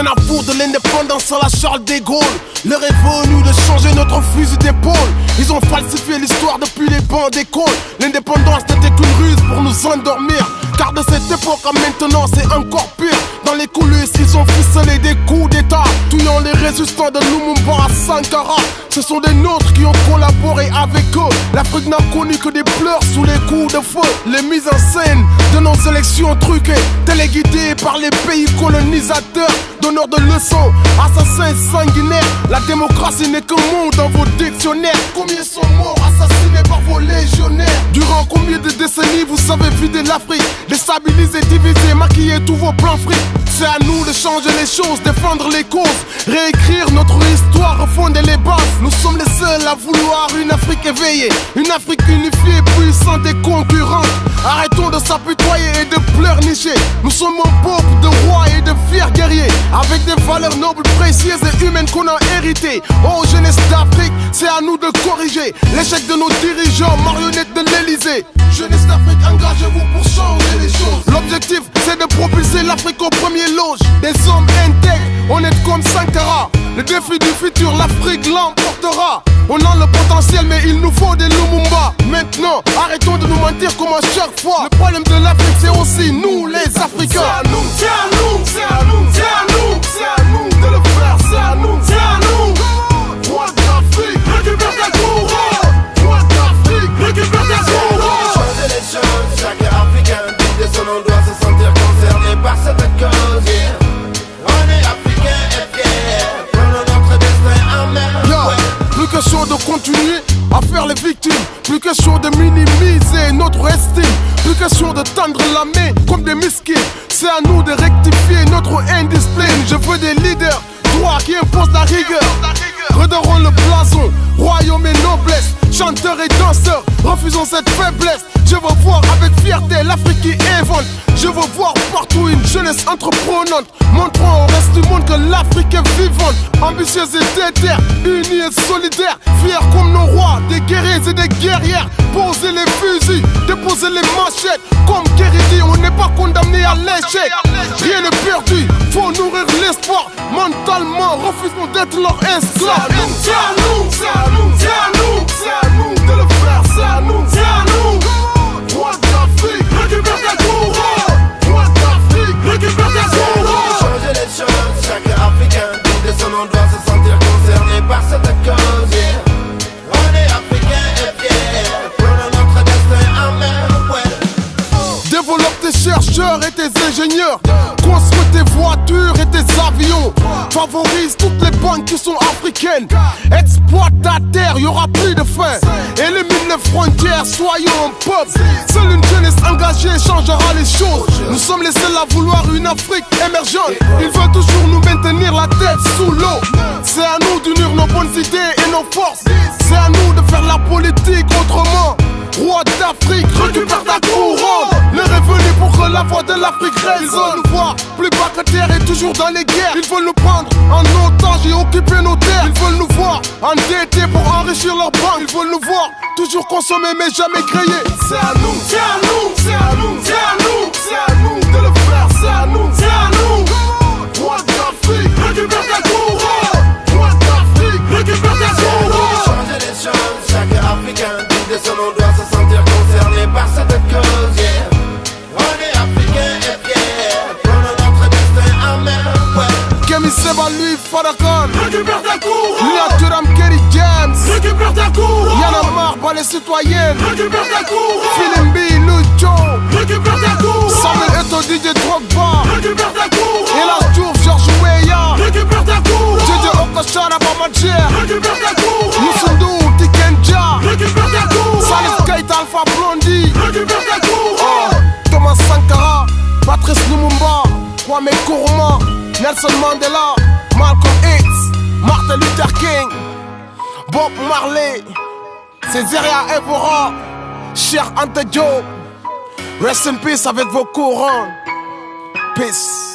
Rien à foutre de l'indépendance à la Charles de Gaulle. L'heure est venue de changer notre fusil d'épaule. Ils ont falsifié l'histoire depuis les bancs d'école. L'indépendance n'était qu'une ruse pour nous endormir. Car de cette époque à maintenant c'est encore pire. Dans les coulisses ils ont ficelé des coups d'état, tuant les résistants de Lumumba à Sankara. Ce sont des nôtres qui ont collaboré avec eux. L'Afrique n'a connu que des pleurs sous les coups de feu. Les mises en scène de nos élections truquées, téléguidées par les pays colonisateurs, donneurs de leçons, assassins sanguinaires. La démocratie n'est qu'un mot dans vos dictionnaires. Combien sont morts assassinés par vos légionnaires? Durant combien de décennies vous savez vider l'Afrique, déstabiliser, diviser, maquiller tous vos plans frics? C'est à nous de changer les choses, défendre les causes, réécrire notre histoire, refonder les bases. Nous sommes les seuls à vouloir une Afrique éveillée, une Afrique unifiée, puissante et concurrente. Arrêtons de s'apitoyer et de pleurnicher. Nous sommes un peuple de rois et de fiers guerriers, avec des valeurs nobles, précieuses et humaines qu'on a héritées. Oh jeunesse d'Afrique, c'est à nous de corriger l'échec de nos dirigeants, marionnettes de l'Elysée. Jeunesse d'Afrique, engagez-vous pour changer les choses. L'objectif, c'est de propulser l'Afrique au premier loge. Des hommes intègres, honnêtes comme Sankara. Le défi du futur, l'Afrique l'emportera. On a le potentiel, mais il nous faut des Lumumba. Maintenant, arrêtons de nous mentir comme à chaque fois. Le problème de l'Afrique, c'est aussi nous, les Africains. C'est à nous, c'est à nous, c'est à nous, c'est à nous, c'est à nous de le faire, c'est à nous, c'est à nous. Roi d'Afrique, récupère ta couronne. Roi d'Afrique, récupère ta couronne. Changer les choses, chaque Africain digne de son nom doit se sentir concerné par cette cause. On est Africain et fier, prenons notre destin en main. Plus question de continuer à faire les victimes, plus question de minimiser notre estime, plus question de tendre la main comme des misquins. C'est à nous de rectifier notre indiscipline. Je veux des leaders droits qui imposent la rigueur. Redorons le blason, royaume et noblesse, chanteurs et danseurs, refusons cette faiblesse. Je veux voir avec fierté l'Afrique qui invente. Je veux voir partout une jeunesse entreprenante, montrant au reste du monde que l'Afrique est vivante. Ambitieuse et déterre, unie et solidaire, fiers comme nos rois, des guerriers et des guerrières. Poser les fusils, déposer les machettes. Comme Kerry dit, on n'est pas condamné à l'échec. Rien n'est perdu, faut nourrir l'espoir. Mentalement, refusons d'être leur esclave. C'est à nous, c'est à nous, c'est à nous, c'est à nous de le faire, c'est à nous, c'est à nous. Roi d'Afrique, récupère ta couronne. Roi d'Afrique, récupère ta couronne. Changer les choses, chaque Africain digne de son nom doit se sentir concerné par cette cause. On est Africain et fier, prenons notre destin en main. Développe tes chercheurs et tes ingénieurs, construis tes voitures et tes avions. Favorise toutes les banques qui sont africaines. Exploite ta terre, y'aura plus de faim. Élimine les frontières, soyons un peuple. Seule une jeunesse engagée changera les choses. Nous sommes les seuls à vouloir une Afrique émergente. Ils veulent toujours nous maintenir la tête sous l'eau. C'est à nous d'unir nos bonnes idées et nos forces. C'est à nous de faire la politique autrement. Roi d'Afrique, récupère ta couronne. L'heure est venue pour que la voix de l'Afrique résonne. Nous voir plus bas que terre et toujours dans les guerres. Ils veulent nous prendre en otage et occuper nos terres. Ils veulent nous voir endettés pour enrichir leurs banques. Ils veulent nous voir toujours consommer mais jamais créer. C'est à nous, c'est à nous, c'est à nous, c'est à nous, c'est à nous de le faire, c'est à nous, c'est à nous. Roi d'Afrique, récupère ta couronne. Roi d'Afrique, récupère ta couronne. Changer les choses, chaque Africain digne de son nom doit se sentir concerné par cette cause. On est Africain et fier, prenons notre destin en main. Kemi Seba, lui, Farakan, Récupère ta couronne. Lia Turam, Kerry James, Récupère ta couronne. Yana Marba, les citoyennes, Récupère ta couronne. Filimbi, Lucho, Récupère ta couronne. Samuel Eto, DJ Drogba, Récupère ta couronne. Elas Diouf, George Weah, Récupère ta couronne. JJ Okashara, Bamajer, Récupère ta couronne. Youssou Tikenja, Récupère ta couronne. Salif Keita, Alpha Blondy, Récupère ta couronne. Thomas Sankara, Patrice Lumumba, Kwame Nkrumah, Nelson Mandela, Malcolm X, Martin Luther King, Bob Marley, Césaria Evora, Cheikh Anta Diop. Rest in peace avec vos couronnes. Peace.